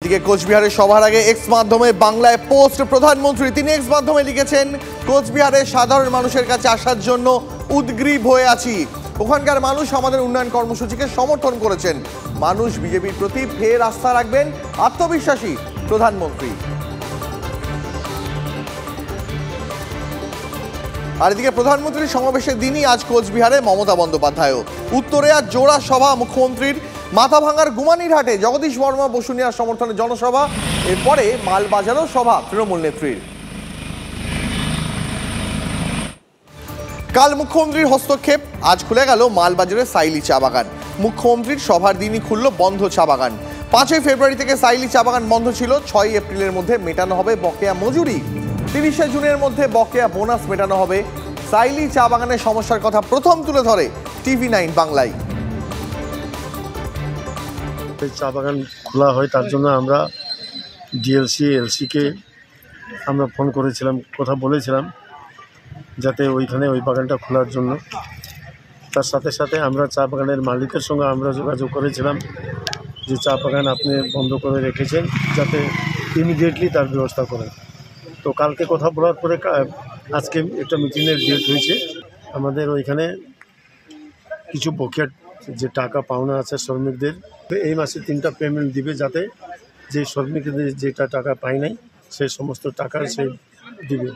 দিকে কোচবিহারের সভার আগে এক্স মাধ্যমে বাংলায় পোস্ট প্রধানমন্ত্রী। তিনি এক্স মাধ্যমে লিখেছেন, কোচবিহারের সাধারণ মানুষের কাছে আসার জন্য উদগ্রীব হয়ে আছি। ওখানকার মানুষ আমাদের উন্নয়ন কর্মসূচিকে সমর্থন করেছেন। মানুষ বিজেপির প্রতি ফের আস্থা রাখবেন, আত্মবিশ্বাসী প্রধানমন্ত্রী। আর এদিকে প্রধানমন্ত্রীর সমাবেশের দিনই আজ কোচবিহারে মমতা বন্দ্যোপাধ্যায়ও। উত্তরে আজ জোড়া সভা মুখ্যমন্ত্রীর। মাথাভাঙার গুমানিরহাটে জগদীশ বর্মা বসুনিয়ার সমর্থনে জনসভা। এরপরে মালবাজারও সভা তৃণমূল নেত্রীর। কাল মুখ্যমন্ত্রীর হস্তক্ষেপ, আজ খুলে গেল মালবাজারের সাইলি চা বাগান। মুখ্যমন্ত্রীর সভার দিনই খুলল বন্ধ চা বাগান। 5 ফেব্রুয়ারি থেকে সাইলি চা বাগান বন্ধ ছিল। 6 এপ্রিলের মধ্যে মেটানো হবে বকেয়া মজুরি। 30 জুনের মধ্যে বকেয়া বোনাস মেটানো হবে। সাইলি চা বাগানের সমস্যার কথা প্রথম তুলে ধরে TV9 বাংলায়। চা বাগান খোলা হয় তার জন্য আমরা ডিএলসি এলসিকে আমরা ফোন করেছিলাম, কথা বলেছিলাম যাতে ওইখানে ওই বাগানটা খোলার জন্য। তার সাথে সাথে আমরা চা বাগানের মালিকের সঙ্গে আমরা যোগাযোগ করেছিলাম যে চা বাগান আপনি বন্ধ করে রেখেছেন, যাতে ইমিডিয়েটলি তার ব্যবস্থা করেন। তো কালকে কথা বলার পরে আজকে একটা মিটিংয়ের ডেট হয়েছে। আমাদের ওইখানে কিছু বকেয়া যে টাকা পাওনা আছে শ্রমিকদের, এই মাসে 3টা পেমেন্ট দিবে, যাতে যে শ্রমিকদের যেটা টাকা পায় নাই সেই সমস্ত টাকা সে দিবে।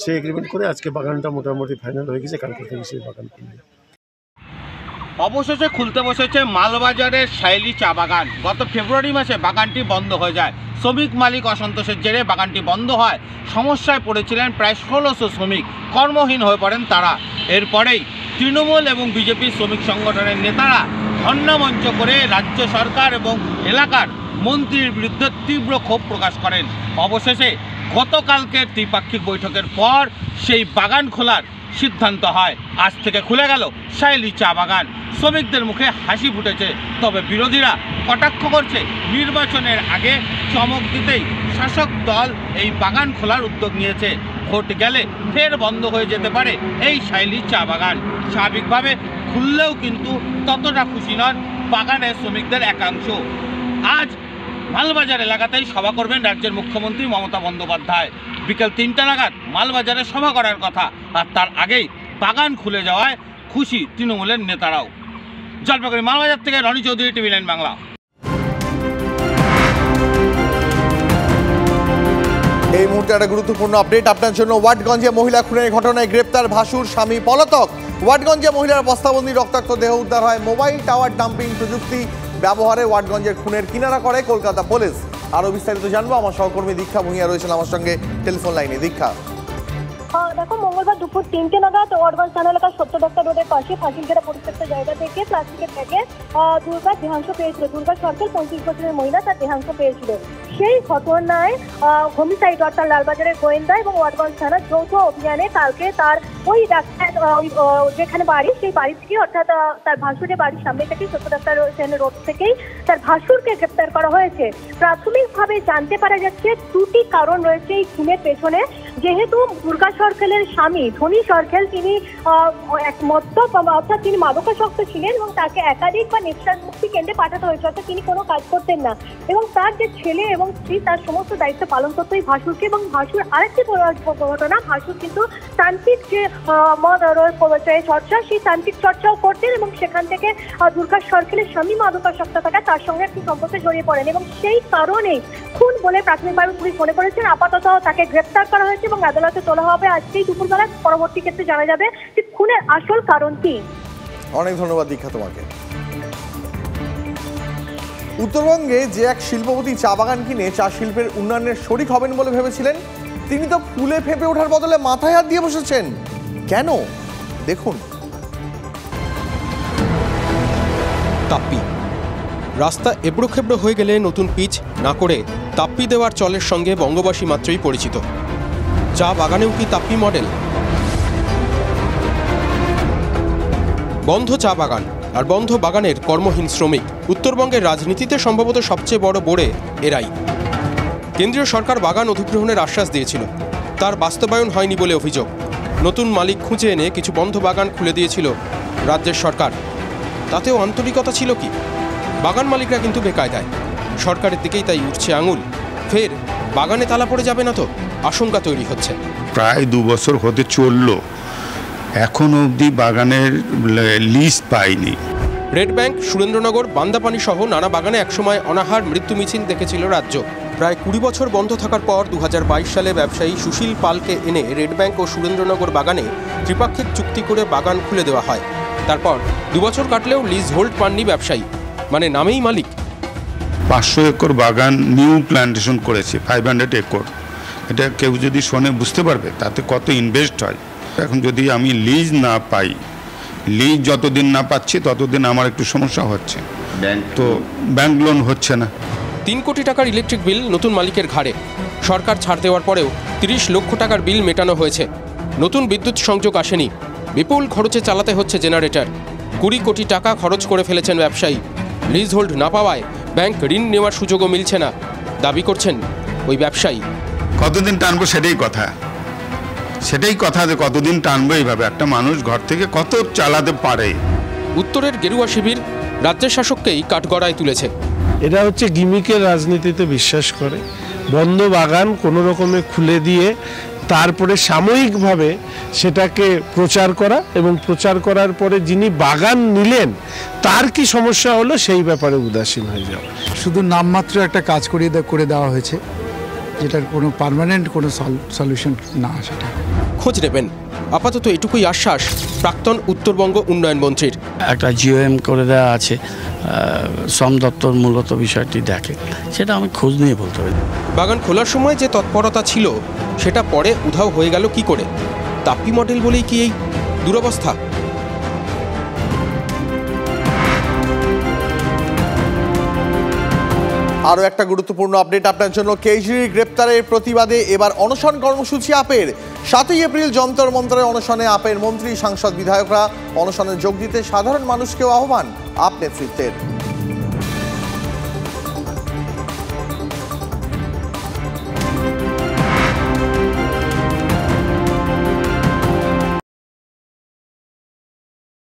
সেই এগ্রিমেন্ট করে আজকে বাগানটা মোটামুটি ফাইনাল হয়ে গেছে, কালকে থেকে সেই বাগান খুলবে। অবশেষে খুলতে বসেছে মালবাজারের সাইলি চা বাগান। গত ফেব্রুয়ারি মাসে বাগানটি বন্ধ হয়ে যায়। শ্রমিক মালিক অসন্তোষের জেরে বাগানটি বন্ধ হয়। সমস্যায় পড়েছিলেন প্রায় 1600 শ্রমিক, কর্মহীন হয়ে পড়েন তারা। এরপরেই তৃণমূল এবং বিজেপি শ্রমিক সংগঠনের নেতারা ধর্ণা মঞ্চ করে রাজ্য সরকার এবং এলাকার মন্ত্রীর বিরুদ্ধে তীব্র ক্ষোভ প্রকাশ করেন। অবশেষে গতকালকের ত্রিপাক্ষিক বৈঠকের পর সেই বাগান খোলার সিদ্ধান্ত হয়। আজ থেকে খুলে গেল সাইলি চা বাগান। শ্রমিকদের মুখে হাসি ফুটেছে, তবে বিরোধীরা কটাক্ষ করছে নির্বাচনের আগে চমক দিতেই শাসক দল এই বাগান খোলার উদ্যোগ নিয়েছে। ভোট গেলে ফের বন্ধ হয়ে যেতে পারে এই সাইলি চা বাগান। স্বাভাবিকভাবে খুললেও কিন্তু ততটা খুশি নন বাগানের শ্রমিকদের একাংশ। আজ মালবাজার এলাকাতেই সভা করবেন রাজ্যের মুখ্যমন্ত্রী মমতা বন্দ্যোপাধ্যায়। বিকেল 3টা নাগাদ মালবাজারে সভা করার কথা, আর তার আগেই বাগান খুলে যাওয়ায় খুশি তৃণমূলের নেতারাও। জলপাইগুড়ি মালবাজার থেকে রনি চৌধুরী, TV9 বাংলা। এই মুহূর্তে একটা গুরুত্বপূর্ণ আপডেট আপনার জন্য। ওয়াটগঞ্জে মহিলা খুনের ঘটনায় গ্রেপ্তার ভাসুর স্বামী পলাতক। ওয়াটগঞ্জে মহিলার বস্তাবন্দি রক্তাক্ত দেহ উদ্ধার হয়। মোবাইল টাওয়ার ডাম্পিং প্রযুক্তি ব্যবহারে ওয়াটগঞ্জের খুনের কিনারা করে কলকাতা পুলিশ। আরো বিস্তারিত জানবো, আমার সহকর্মী দীক্ষা ভূঁইয়া রয়েছেন আমার সঙ্গে টেলিফোন লাইনে। দীক্ষা, দেখো, মঙ্গলবার দুপুর 3টে নাগাদ ওয়াটগঞ্জ থানা এলাকার সত্যদত্তা রোডের পাশে ফাঁসিলঘেরা পরিত্যক্ত জায়গা থেকে প্লাস্টিকের ব্যাগে দুর্গার দেহাংশ পেয়েছিল। দুর্গা সরকার 35 বছরের মহিলা তার দেহাংশ পেয়েছিল। সেই ঘটনায় হোমিসাইড অর্থাৎ লালবাজারের গোয়েন্দা এবং ওয়াটগঞ্জ থানার যৌথ অভিযানে কালকে তার ওই যেখানে বাড়ি, সেই বাড়ি থেকে অর্থাৎ তার ভাসুরের বাড়ির সামনে থেকে সত্যদত্তা রোড থেকেই তার ভাসুরকে গ্রেপ্তার করা হয়েছে। প্রাথমিকভাবে জানতে পারা যাচ্ছে 2টি কারণ রয়েছে এই খুনের পেছনে। যেহেতু দুর্গা সরকারের স্বামী ধনী সরকার তিনি অর্থাৎ তিনি মাদকাসক্ত ছিলেন এবং তাকে একাধিক বা নেশার মুক্তি কেন্দ্রে পাঠাতে হয়েছে, অর্থাৎ তিনি কোনো কাজ করতেন না এবং তার যে ছেলে এবং স্ত্রী তার সমস্ত দায়িত্ব পালন করতো এই ভাসুরকে। এবং ভাসুর আরেকটি ঘটনা, ভাসুর কিন্তু তান্ত্রিক যে মদ চর্চা, সেই তান্ত্রিক চর্চাও করতেন এবং সেখান থেকে দুর্গা সরকারের স্বামী মাদকাসক্ত থাকা তার সঙ্গে একটি সম্পর্কে জড়িয়ে পড়েন এবং সেই কারণেই খুন বলে প্রাথমিকভাবে পুলিশ মনে করেছেন। আপাতত তাকে গ্রেপ্তার করা হয়েছে এবং আদালতে তোলা হবে আজকেই দুপুরবেলা। পরবর্তী ক্ষেত্রে জানা যাবে যে খুনের আসল কারণ কি। অনেক ধন্যবাদ দীক্ষা তোমাকে। উত্তরবঙ্গে যে এক শিল্পপতি চা বাগান কিনে চা শিল্পের উন্নয়নের শরিক হবেন বলে ভেবেছিলেন, তিনি তো ফুলে ফেঁপে ওঠার বদলে মাথায় হাত দিয়ে বসেছেন। কেন দেখুন। তাপ্পি রাস্তা এবড়ো খেবড়ো হয়ে গেলে নতুন পিচ না করে তাপ্পি দেওয়ার চলের সঙ্গে বঙ্গবাসী মাত্রই পরিচিত। চা বাগানেও কি তাপ্পি মডেল? বন্ধ চা বাগান আর বন্ধ বাগানের কর্মহীন শ্রমিক। উত্তরবঙ্গের রাজনীতিতে সম্ভবত সবচেয়ে বড় বোড়ে এরাই। কেন্দ্রীয় সরকার বাগান অধিগ্রহণের আশ্বাস দিয়েছিল, তার বাস্তবায়ন হয়নি বলে অভিযোগ। নতুন মালিক খুঁজে এনে কিছু বন্ধ বাগান খুলে দিয়েছিল রাজ্যের সরকার। তাতেও আন্তরিকতা ছিল কি? বাগান মালিকরা কিন্তু বেকায়দায়। সরকারের দিকেই তাই উঠছে আঙুল। ফের বাগানে তালা পড়ে যাবে না তো, আশঙ্কা তৈরি হচ্ছে। প্রায় 2 বছর হতে চললো, এখন অবধি বাগানের লিজ পাইনি। রেড ব্যাংক, সুরেন্দ্রনগর, বান্দাপানি সহ নানা বাগানে একসময় অনাহার মৃত্যু মিছিল দেখেছিল রাজ্য। প্রায় 20 বছর বন্ধ থাকার পর 2022 সালে ব্যবসায়ী সুশীল পালকে এনে রেড ব্যাংক ও সুরেন্দ্রনগর বাগানে ত্রিপাক্ষিক চুক্তি করে বাগান খুলে দেওয়া হয়। তারপর 2 বছর কাটলেও লিজ হোল্ড পাননি ব্যবসায়ী, মানে নামেই মালিক। 500 একর বাগান নিউ প্ল্যান্টেশন করেছে, 500 একর। এটা কেউ যদি শোনে বুঝতে পারবে তাতে কত ইনভেস্ট হয়। এখন যদি আমি লিজ না পাই, লিজ যতদিন না পাচ্ছি ততদিন আমার একটু সমস্যা হচ্ছে। তো ব্যাংক লোন হচ্ছে না। 3 কোটি টাকার ইলেকট্রিক বিল নতুন মালিকের ঘাড়ে। সরকার ছাড় দেওয়ার পরেও 30 লক্ষ টাকার বিল মেটানো হয়েছে। নতুন বিদ্যুৎ সংযোগ আসেনি, বিপুল খরচে চালাতে হচ্ছে জেনারেটর। 20 কোটি টাকা খরচ করে ফেলেছেন ব্যবসায়ী। লিজ হোল্ড না পাওয়ায় ব্যাংক ঋণ নেওয়ার সুযোগও মিলছে না, দাবি করছেন ওই ব্যবসায়ী। কতদিন টানবো সেটাই কথা যে কতদিন টানবো এইভাবে। একটা মানুষ ঘর থেকে কত চালাতে পারে। উত্তরের গেরুয়া শিবির রাজ্যের শাসককেই কাঠগড়ায় তুলেছে। এরা হচ্ছে গিমিকের রাজনীতিতে বিশ্বাস করে। বন্ধ বাগান কোনো রকমে খুলে দিয়ে তারপরে সাময়িকভাবে সেটাকে প্রচার করা, এবং প্রচার করার পরে যিনি বাগান নিলেন তার কি সমস্যা হলো সেই ব্যাপারে উদাসীন হয়ে যাওয়া। শুধু নামমাত্র একটা কাজ করে দেওয়া হয়েছে, যেটার কোনো পার্মানেন্ট কোনো সলিউশন না। সেটা খোঁজ নেবেন। আপাতত এটুকুই আশ্বাস প্রাক্তন উত্তরবঙ্গ উন্নয়ন মন্ত্রীর। একটা জিওএম করে দেওয়া আছে, শ্রম দপ্তর মূলত বিষয়টি দেখে, সেটা আমি খোঁজ নিয়ে বলতে পারি। বাগান খোলার সময় যে তৎপরতা ছিল সেটা পরে উধাও হয়ে গেল কি করে? তাপ্পি মডেল বলেই কি এই দুরবস্থা? আরও একটা গুরুত্বপূর্ণ আপডেট আপনার জন্য। কেজরির গ্রেপ্তারের প্রতিবাদে এবার অনশন কর্মসূচি আপের। 7ই এপ্রিল যন্তর মন্তরে অনশনে আপের মন্ত্রী, সাংসদ, বিধায়করা। অনশনে যোগ দিতে সাধারণ মানুষকেও আহ্বান আপ নেতৃত্বের।